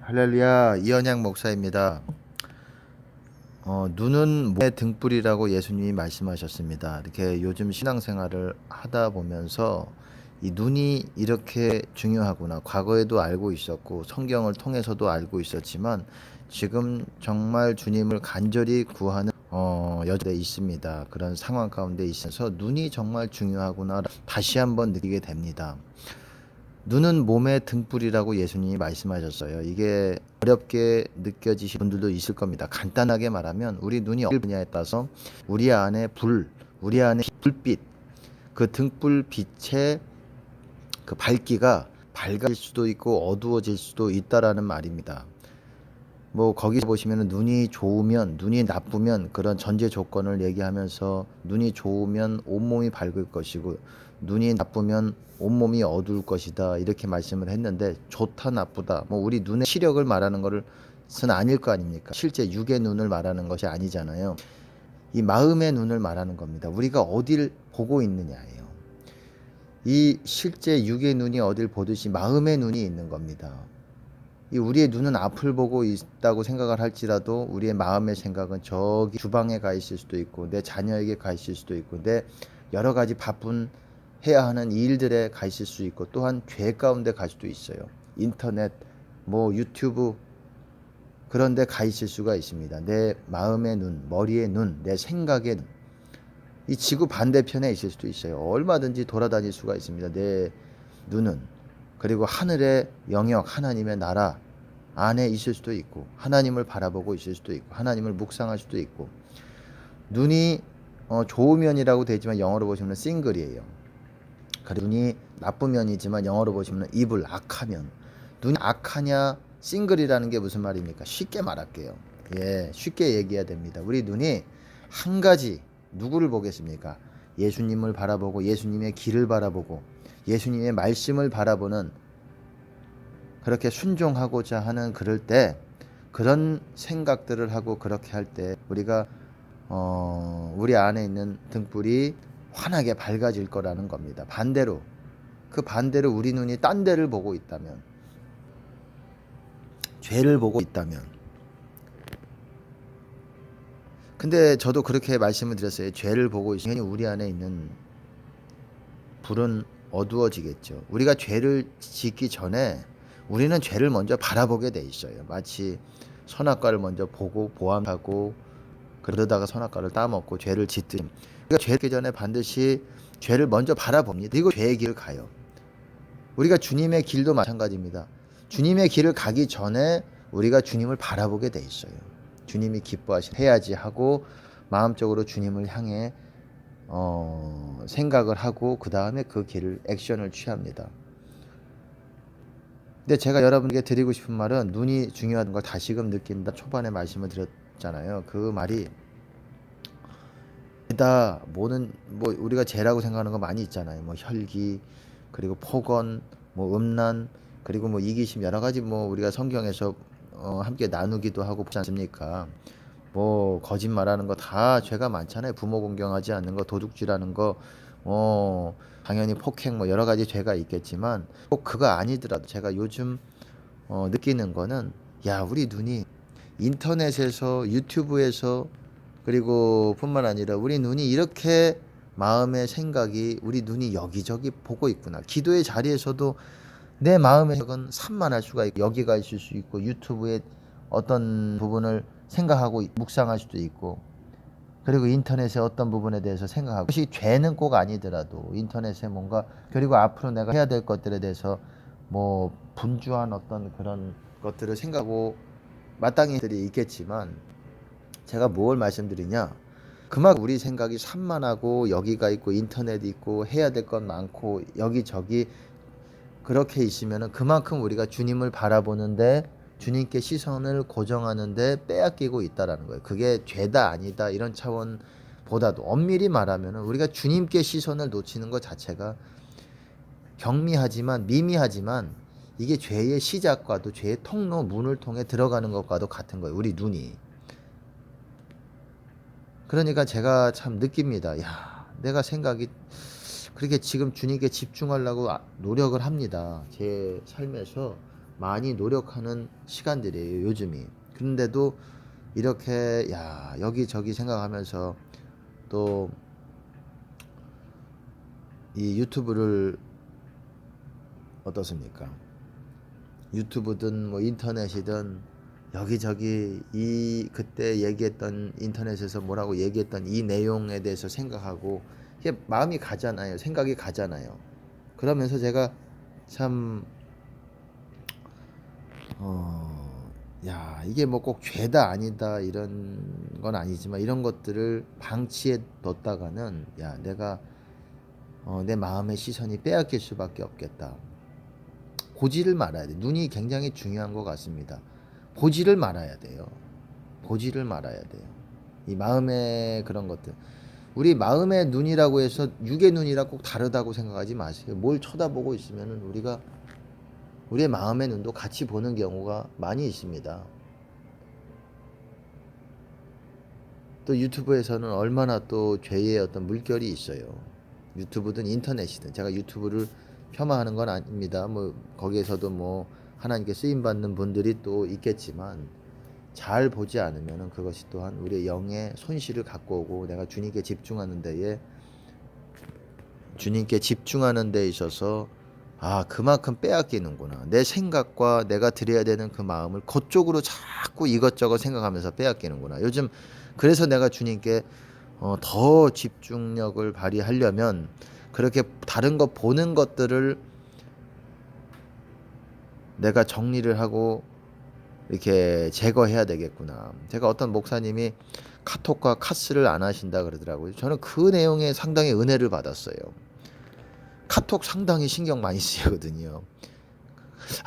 할렐루야, 이현양 목사입니다. 눈은 몸의 등불이라고 예수님이 말씀하셨습니다. 이렇게 요즘 신앙생활을 하다 보면서 이 눈이 이렇게 중요하구나. 과거에도 알고 있었고 성경을 통해서도 알고 있었지만 지금 정말 주님을 간절히 구하는 여절에 있습니다. 그런 상황 가운데 있어서 눈이 정말 중요하구나 다시 한번 느끼게 됩니다. 눈은 몸의 등불이라고 예수님이 말씀하셨어요. 이게 어렵게 느껴지신 분들도 있을 겁니다. 간단하게 말하면 우리 눈이 어딜 보냐에 따라서 우리 안에 우리 안에 불빛, 그 등불 빛의 그 밝기가 밝아질 수도 있고 어두워질 수도 있다라는 말입니다. 뭐 거기서 보시면은 눈이 좋으면, 눈이 나쁘면 그런 전제 조건을 얘기하면서 눈이 좋으면 온몸이 밝을 것이고 눈이 나쁘면 온몸이 어두울 것이다 이렇게 말씀을 했는데, 좋다 나쁘다 뭐 우리 눈의 시력을 말하는 것은 아닐 거 아닙니까? 실제 육의 눈을 말하는 것이 아니잖아요. 이 마음의 눈을 말하는 겁니다. 우리가 어딜 보고 있느냐예요. 이 실제 육의 눈이 어딜 보듯이 마음의 눈이 있는 겁니다. 이 우리의 눈은 앞을 보고 있다고 생각을 할지라도 우리의 마음의 생각은 저기 주방에 가 있을 수도 있고 내 자녀에게 가 있을 수도 있고 내 여러 가지 바쁜 해야 하는 일들에 가 있을 수 있고 또한 죄 가운데 갈 수도 있어요. 인터넷, 뭐 유튜브 그런 데 가 있을 수가 있습니다. 내 마음의 눈, 머리의 눈, 내 생각의 눈. 이 지구 반대편에 있을 수도 있어요. 얼마든지 돌아다닐 수가 있습니다. 내 눈은. 그리고 하늘의 영역, 하나님의 나라 안에 있을 수도 있고 하나님을 바라보고 있을 수도 있고 하나님을 묵상할 수도 있고. 눈이 좋은 면이라고 되어 있지만 영어로 보시면 싱글이에요. 그리고 눈이 나쁜 면이지만 영어로 보시면 이블, 악하면. 눈이 악하냐 싱글이라는 게 무슨 말입니까? 쉽게 말할게요. 예, 쉽게 얘기해야 됩니다. 우리 눈이 한 가지, 누구를 보겠습니까? 예수님을 바라보고 예수님의 길을 바라보고 예수님의 말씀을 바라보는, 그렇게 순종하고자 하는 그럴 때 그런 생각들을 하고 그렇게 할 때 우리가 우리 안에 있는 등불이 환하게 밝아질 거라는 겁니다. 반대로 그 반대로 우리 눈이 딴 데를 보고 있다면, 죄를 보고 있다면. 근데 저도 그렇게 말씀을 드렸어요. 죄를 보고 있으면 우리 안에 있는 불은 어두워지겠죠. 우리가 죄를 짓기 전에 우리는 죄를 먼저 바라보게 돼 있어요. 마치 선악과를 먼저 보고 보암하고 그러다가 선악과를 따먹고 죄를 짓듯이 우리가 죄 짓기 전에 반드시 죄를 먼저 바라봅니다. 그리고 죄의 길을 가요. 우리가 주님의 길도 마찬가지입니다. 주님의 길을 가기 전에 우리가 주님을 바라보게 돼 있어요. 주님이 기뻐해야지 하고 마음적으로 주님을 향해 생각을 하고 그 다음에 그 길을 액션을 취합니다. 근데 제가 여러분에게 드리고 싶은 말은 눈이 중요한 걸 다시금 느낀다. 초반에 말씀을 드렸잖아요. 그 말이 다 뭐는 뭐 우리가 죄라고 생각하는 거 많이 있잖아요. 뭐 혈기, 그리고 폭언, 뭐 음란, 그리고 뭐 이기심, 여러 가지 뭐 우리가 성경에서 함께 나누기도 하고 보지 않습니까? 뭐 거짓말하는 거 다 죄가 많잖아요. 부모 공경하지 않는 거, 도둑질하는 거, 당연히 폭행 뭐 여러 가지 죄가 있겠지만 꼭 그거 아니더라도 제가 요즘 느끼는 거는, 야 우리 눈이 인터넷에서 유튜브에서 그리고 뿐만 아니라 우리 눈이 이렇게 마음의 생각이 우리 눈이 여기저기 보고 있구나. 기도의 자리에서도 내 마음의 생각은 산만할 수가 있고 여기가 있을 수 있고 유튜브에 어떤 부분을 생각하고 묵상할 수도 있고, 그리고 인터넷의 어떤 부분에 대해서 생각하고, 그것이 죄는 꼭 아니더라도 인터넷에 뭔가, 그리고 앞으로 내가 해야 될 것들에 대해서 뭐 분주한 어떤 그런 것들을 생각하고 마땅히들이 있겠지만, 제가 뭘 말씀드리냐, 그만큼 우리 생각이 산만하고 여기가 있고 인터넷 있고 해야 될 것 많고 여기저기 그렇게 있으면 그만큼 우리가 주님을 바라보는데 주님께 시선을 고정하는데 빼앗기고 있다라는 거예요. 그게 죄다 아니다 이런 차원보다도 엄밀히 말하면 우리가 주님께 시선을 놓치는 것 자체가 경미하지만 미미하지만 이게 죄의 시작과도 죄의 통로 문을 통해 들어가는 것과도 같은 거예요. 우리 눈이. 그러니까 제가 참 느낍니다. 야, 내가 생각이 그렇게 지금 주님께 집중하려고 노력을 합니다. 제 삶에서 많이 노력하는 시간들이에요, 요즘이. 그런데도 이렇게 여기저기 생각하면서 또 이 유튜브를 어떻습니까? 유튜브든 뭐 인터넷이든 여기저기 이 그때 얘기했던 인터넷에서 뭐라고 얘기했던 이 내용에 대해서 생각하고 이게 마음이 가잖아요. 생각이 가잖아요. 그러면서 제가 참 이게 뭐 꼭 죄다 아니다 이런 건 아니지만 이런 것들을 방치해 뒀다가는 내가 내 마음의 시선이 빼앗길 수밖에 없겠다. 보지를 말아야 돼. 눈이 굉장히 중요한 것 같습니다. 보지를 말아야 돼요. 보지를 말아야 돼요. 이 마음의 그런 것들. 우리 마음의 눈이라고 해서 육의 눈이라 꼭 다르다고 생각하지 마세요. 뭘 쳐다보고 있으면은 우리의 마음의 눈도 같이 보는 경우가 많이 있습니다. 또 유튜브에서는 얼마나 또 죄의 어떤 물결이 있어요. 유튜브든 인터넷이든 제가 유튜브를 폄하하는 건 아닙니다. 뭐 거기에서도 뭐 하나님께 쓰임 받는 분들이 또 있겠지만 잘 보지 않으면 그것이 또한 우리의 영의 손실을 갖고 오고 내가 주님께 집중하는 데 있어서 그만큼 빼앗기는구나. 내 생각과 내가 드려야 되는 그 마음을 그쪽으로 자꾸 이것저것 생각하면서 빼앗기는구나. 요즘 그래서 내가 주님께 더 집중력을 발휘하려면 그렇게 다른 거 보는 것들을 내가 정리를 하고 이렇게 제거해야 되겠구나. 제가 어떤 목사님이 카톡과 카스를 안 하신다 그러더라고요. 저는 그 내용에 상당히 은혜를 받았어요. 카톡 상당히 신경 많이 쓰거든요.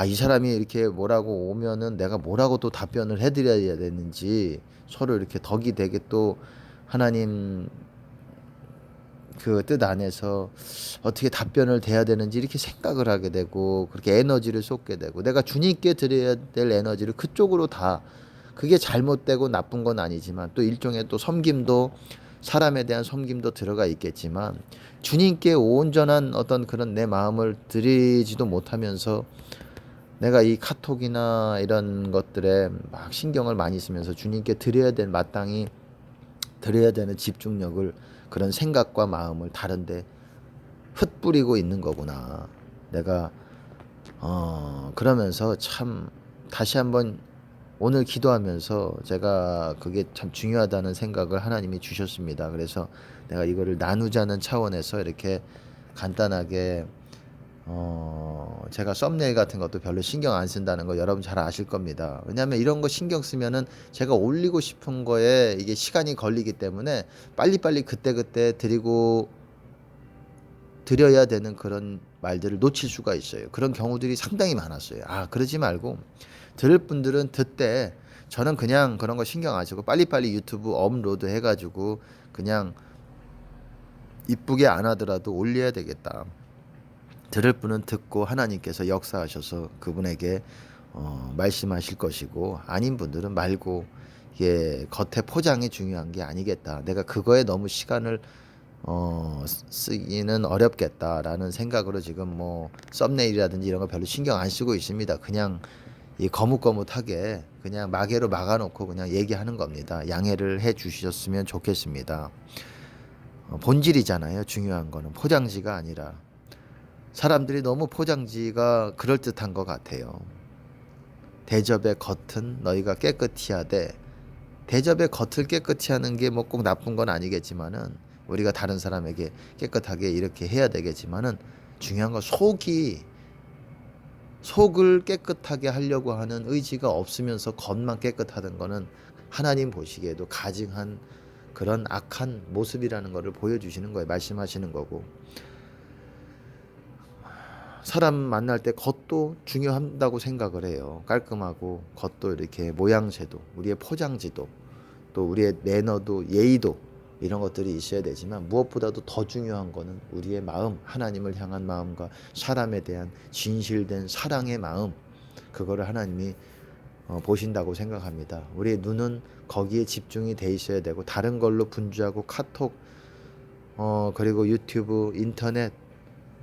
이 사람이 이렇게 뭐라고 오면은 내가 뭐라고 또 답변을 해드려야 되는지 서로 이렇게 덕이 되게 또 하나님 그 뜻 안에서 어떻게 답변을 대야 되는지 이렇게 생각을 하게 되고 그렇게 에너지를 쏟게 되고 내가 주님께 드려야 될 에너지를 그쪽으로 다 그게 잘못되고 나쁜 건 아니지만 또 일종의 또 섬김도 사람에 대한 섬김도 들어가 있겠지만 주님께 온전한 어떤 그런 내 마음을 드리지도 못하면서 내가 이 카톡이나 이런 것들에 막 신경을 많이 쓰면서 주님께 마땅히 드려야 되는 집중력을 그런 생각과 마음을 다른데 흩뿌리고 있는 거구나. 내가 그러면서 참 다시 한번 오늘 기도하면서 제가 그게 참 중요하다는 생각을 하나님이 주셨습니다. 그래서 내가 이거를 나누자는 차원에서 이렇게 간단하게 제가 썸네일 같은 것도 별로 신경 안 쓴다는 거 여러분 잘 아실 겁니다. 왜냐하면 이런 거 신경 쓰면은 제가 올리고 싶은 거에 이게 시간이 걸리기 때문에 빨리빨리 그때그때 드려야 되는 그런 말들을 놓칠 수가 있어요. 그런 경우들이 상당히 많았어요. 그러지 말고 들을 분들은 듣되 저는 그냥 그런 거 신경 안 쓰고 빨리빨리 유튜브 업로드 해가지고 그냥 이쁘게 안 하더라도 올려야 되겠다. 들을 분은 듣고 하나님께서 역사하셔서 그분에게 말씀하실 것이고 아닌 분들은 말고 이게 겉에 포장이 중요한 게 아니겠다. 내가 그거에 너무 시간을 쓰기는 어렵겠다라는 생각으로 지금 뭐 썸네일이라든지 이런 거 별로 신경 안 쓰고 있습니다. 그냥 이 거뭇거뭇하게 그냥 마개로 막아놓고 그냥 얘기하는 겁니다. 양해를 해 주셨으면 좋겠습니다. 본질이잖아요. 중요한 거는 포장지가 아니라 사람들이 너무 포장지가 그럴듯한 것 같아요. 대접의 겉은 너희가 깨끗이 하되 대접의 겉을 깨끗이 하는 게 뭐 꼭 나쁜 건 아니겠지만은 우리가 다른 사람에게 깨끗하게 이렇게 해야 되겠지만은 중요한 건 속을 깨끗하게 하려고 하는 의지가 없으면서 겉만 깨끗하던 거는 하나님 보시기에도 가증한 그런 악한 모습이라는 것을 보여주시는 거예요. 말씀하시는 거고 사람 만날 때 겉도 중요한다고 생각을 해요. 깔끔하고 겉도 이렇게 모양새도 우리의 포장지도 또 우리의 매너도 예의도 이런 것들이 있어야 되지만 무엇보다도 더 중요한 거는 우리의 마음, 하나님을 향한 마음과 사람에 대한 진실된 사랑의 마음, 그거를 하나님이 보신다고 생각합니다. 우리의 눈은 거기에 집중이 돼 있어야 되고 다른 걸로 분주하고 카톡 그리고 유튜브, 인터넷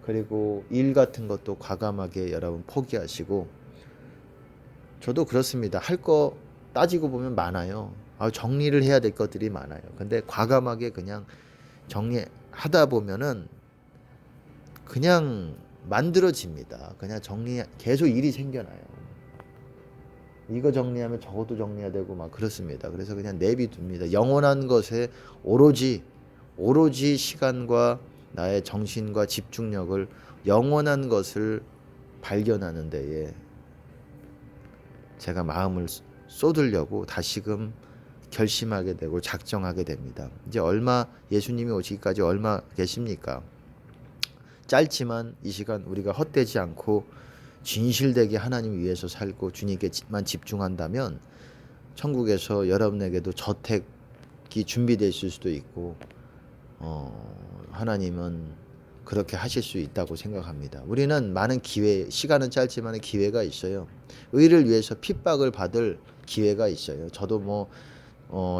그리고 일 같은 것도 과감하게 여러분 포기하시고 저도 그렇습니다. 할 거 따지고 보면 많아요. 정리를 해야 될 것들이 많아요. 근데 과감하게 그냥 정리하다 보면은 그냥 만들어집니다. 그냥 계속 일이 생겨나요. 이거 정리하면 저것도 정리해야 되고 막 그렇습니다. 그래서 그냥 내비둡니다. 영원한 것에 오로지 시간과 나의 정신과 집중력을 영원한 것을 발견하는 데에 제가 마음을 쏟으려고 다시금 결심하게 되고 작정하게 됩니다. 이제 예수님이 오시기까지 얼마 계십니까? 짧지만 이 시간 우리가 헛되지 않고 진실되게 하나님 위해서 살고 주님께만 집중한다면 천국에서 여러분에게도 저택이 준비되어 있을 수도 있고 하나님은 그렇게 하실 수 있다고 생각합니다. 우리는 많은 시간은 짧지만 기회가 있어요. 의를 위해서 핍박을 받을 기회가 있어요. 저도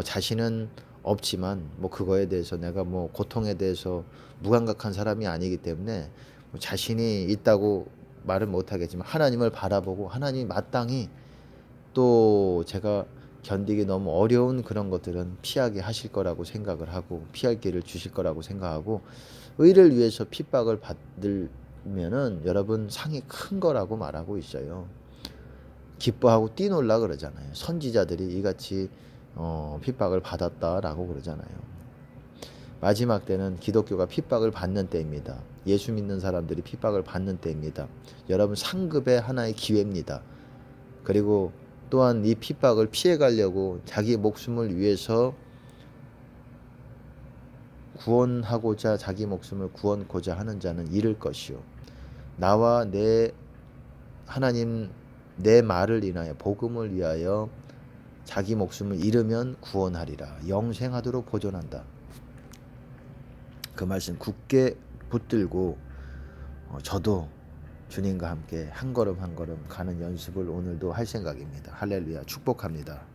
자신은 없지만 그거에 대해서 내가 고통에 대해서 무감각한 사람이 아니기 때문에 자신이 있다고 말은 못하겠지만 하나님을 바라보고 하나님이 마땅히 또 제가 견디기 너무 어려운 그런 것들은 피하게 하실 거라고 생각을 하고 피할 길을 주실 거라고 생각하고 의를 위해서 핍박을 받으면은 여러분 상이 큰 거라고 말하고 있어요. 기뻐하고 뛰놀라 그러잖아요. 선지자들이 이같이 핍박을 받았다라고 그러잖아요. 마지막 때는 기독교가 핍박을 받는 때입니다. 예수 믿는 사람들이 핍박을 받는 때입니다. 여러분 상급의 하나의 기회입니다. 그리고 또한 이 핍박을 피해가려고 자기 목숨을 위해서 구원하고자 자기 목숨을 구원고자 하는 자는 잃을 것이요 나와 하나님 내 말을 인하여 복음을 위하여 자기 목숨을 잃으면 구원하리라. 영생하도록 보존한다. 그 말씀 굳게 붙들고 저도 주님과 함께 한 걸음 한 걸음 가는 연습을 오늘도 할 생각입니다. 할렐루야. 축복합니다.